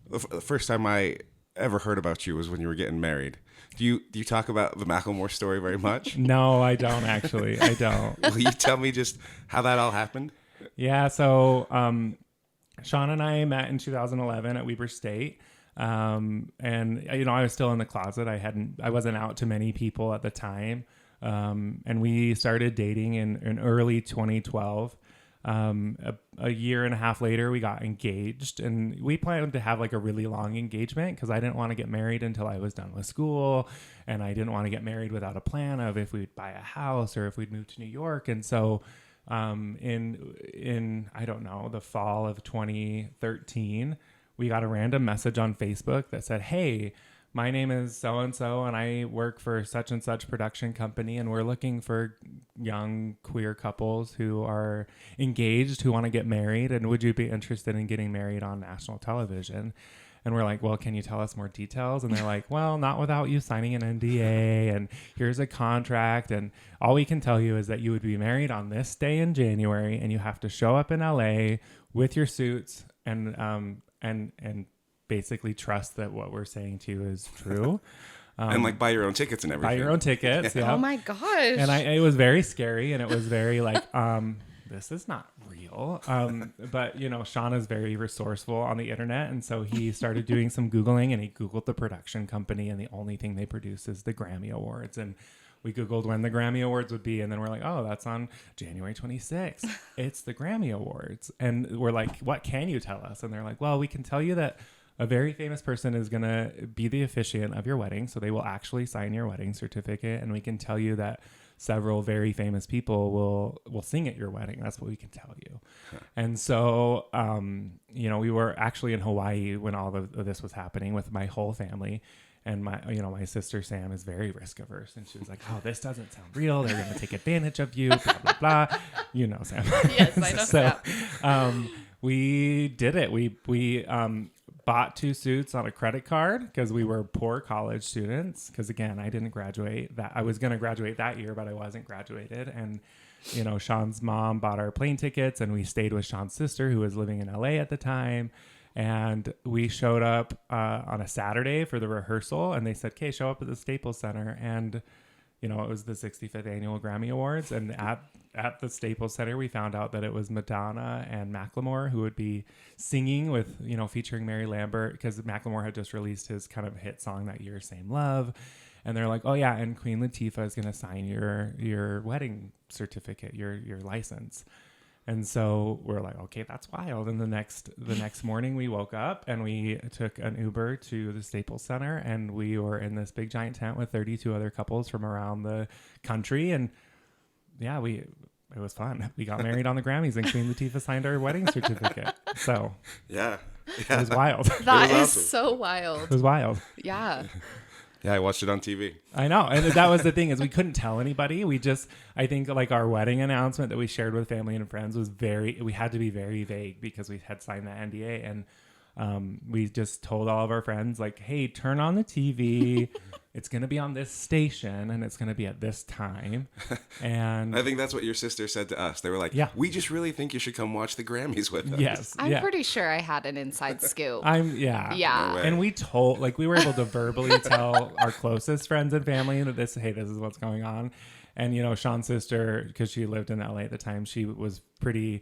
the first time I ever heard about you was when you were getting married. Do you talk about the Macklemore story very much? No, I don't actually. I don't. Will you tell me just how that all happened? Yeah. So Sean and I met in 2011 at Weber State. And I was still in the closet. I wasn't out to many people at the time. And we started dating in early 2012. A year and a half later, we got engaged, and we planned to have like a really long engagement because I didn't want to get married until I was done with school, and I didn't want to get married without a plan of if we'd buy a house or if we'd move to New York. And so, in I don't know, the fall of 2013, we got a random message on Facebook that said, "Hey, my name is so-and-so and I work for such and such production company, and we're looking for young queer couples who are engaged, who want to get married. And would you be interested in getting married on national television?" And we're like, "Well, can you tell us more details?" And they're like, "Well, not without you signing an NDA, and here's a contract. And all we can tell you is that you would be married on this day in January, and you have to show up in LA with your suits and basically trust that what we're saying to you is true." And like buy your own tickets and everything. Buy your own tickets. Yeah. Oh my gosh. And it was very scary, and it was very like, this is not real. But Sean is very resourceful on the internet. And so he started doing some Googling, and he Googled the production company, and the only thing they produce is the Grammy Awards. And we Googled when the Grammy Awards would be, and then we're like, "Oh, that's on January 26th. It's the Grammy Awards." And we're like, "What can you tell us?" And they're like, "Well, we can tell you that a very famous person is going to be the officiant of your wedding. So they will actually sign your wedding certificate. And we can tell you that several very famous people will sing at your wedding. That's what we can tell you." Huh. And so, we were actually in Hawaii when all of this was happening with my whole family. And my sister Sam is very risk averse, and she was like, "Oh, this doesn't sound real. They're going to take advantage of you, blah, blah, blah." Sam. Yes, I know So we did it. We bought 2 suits on a credit card because we were poor college students. Because again, I didn't graduate I was going to graduate that year, but I wasn't graduated. And, Sean's mom bought our plane tickets, and we stayed with Sean's sister, who was living in LA at the time. And we showed up on a Saturday for the rehearsal, and they said, "Okay, show up at the Staples Center." And, it was the 65th annual Grammy Awards. And at the Staples Center, we found out that it was Madonna and Macklemore who would be singing with, featuring Mary Lambert, because Macklemore had just released his kind of hit song that year, "Same Love." And they're like, "Oh yeah, and Queen Latifa is going to sign your wedding certificate, your license." And so we're like, "Okay, that's wild." And the next morning we woke up and we took an Uber to the Staples Center, and we were in this big giant tent with 32 other couples from around the country. And yeah, it was fun. We got married on the Grammys, and Queen Latifah signed our wedding certificate. So yeah. It was wild. That is awesome. so wild. It was wild. Yeah. Yeah, I watched it on TV. I know. And that was the thing, is we couldn't tell anybody. I think like our wedding announcement that we shared with family and friends we had to be very vague because we had signed the NDA. And we just told all of our friends, like, "Hey, turn on the TV. It's going to be on this station, and it's going to be at this time." And I think that's what your sister said to us. They were like, "Yeah, we just really think you should come watch the Grammys with us." Yes. I'm pretty sure I had an inside scoop. Yeah. Yeah. No way. And we were able to verbally tell our closest friends and family that this is what's going on. And, Sean's sister, because she lived in LA at the time, she was pretty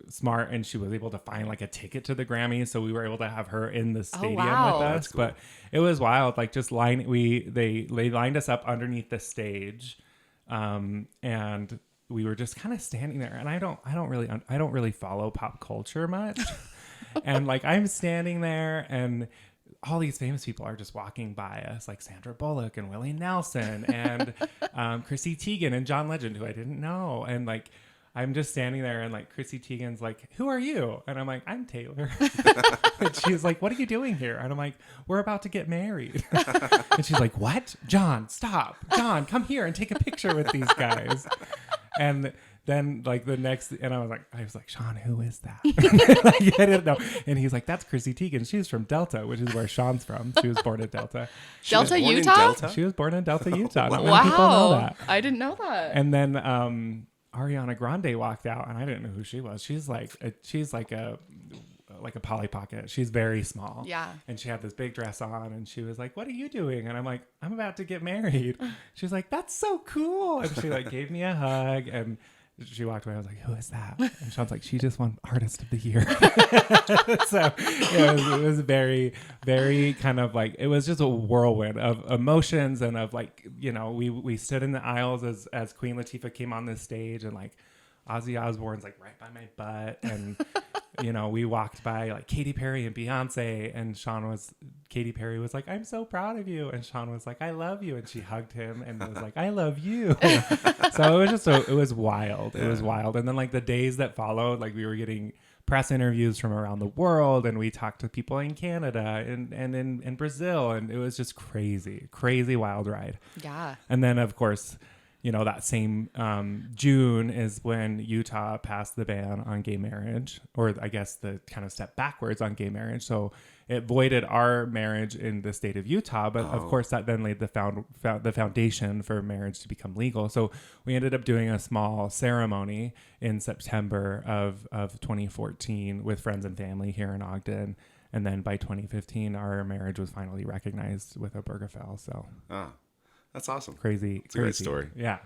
smart, and she was able to find like a ticket to the Grammys, so we were able to have her in the stadium with us. Cool. But it was wild. Like, just they lined us up underneath the stage, and we were just kind of standing there. And I don't really follow pop culture much, and like I'm standing there, and all these famous people are just walking by us, like Sandra Bullock and Willie Nelson and Chrissy Teigen and John Legend, who I didn't know, and like. I'm just standing there, and like Chrissy Teigen's like, "Who are you?" And I'm like, "I'm Taylor." And she's like, "What are you doing here?" And I'm like, "We're about to get married." And she's like, "What? John, stop. John, come here and take a picture with these guys." And then like and I was like, "Sean, who is that?" Like, I didn't know. And he's like, "That's Chrissy Teigen. She's from Delta," which is where Sean's from. She was born in Delta. Delta, Utah? She was born in Delta, Utah. Not many Wow. people know that. I didn't know that. And then Ariana Grande walked out, and I didn't know who she was. She's like a like a Polly Pocket. She's very small. Yeah. And she had this big dress on, and she was like, "What are you doing?" And I'm like, "I'm about to get married." She's like, "That's so cool." And she like gave me a hug, and she walked away. I was like, "Who is that?" And Sean's like, "She just won Artist of the Year." So it was very, very kind of like, it was just a whirlwind of emotions and of like, we stood in the aisles as Queen Latifah came on this stage, and like Ozzy Osbourne's like right by my butt, and we walked by like Katy Perry and Beyonce, and Katy Perry was like, "I'm so proud of you," and Sean was like, "I love you," and she hugged him and was like, "I love you." So it was wild. It was wild. And then like the days that followed, like we were getting press interviews from around the world, and we talked to people in Canada and in Brazil, and it was just crazy wild ride. Yeah. And then of course, that same June is when Utah passed the ban on gay marriage, or I guess the kind of step backwards on gay marriage. So it voided our marriage in the state of Utah, but of course that then laid the foundation for marriage to become legal. So we ended up doing a small ceremony in September of 2014 with friends and family here in Ogden. And then by 2015, our marriage was finally recognized with a Obergefell. So that's awesome. crazy. It's a great story. Yeah.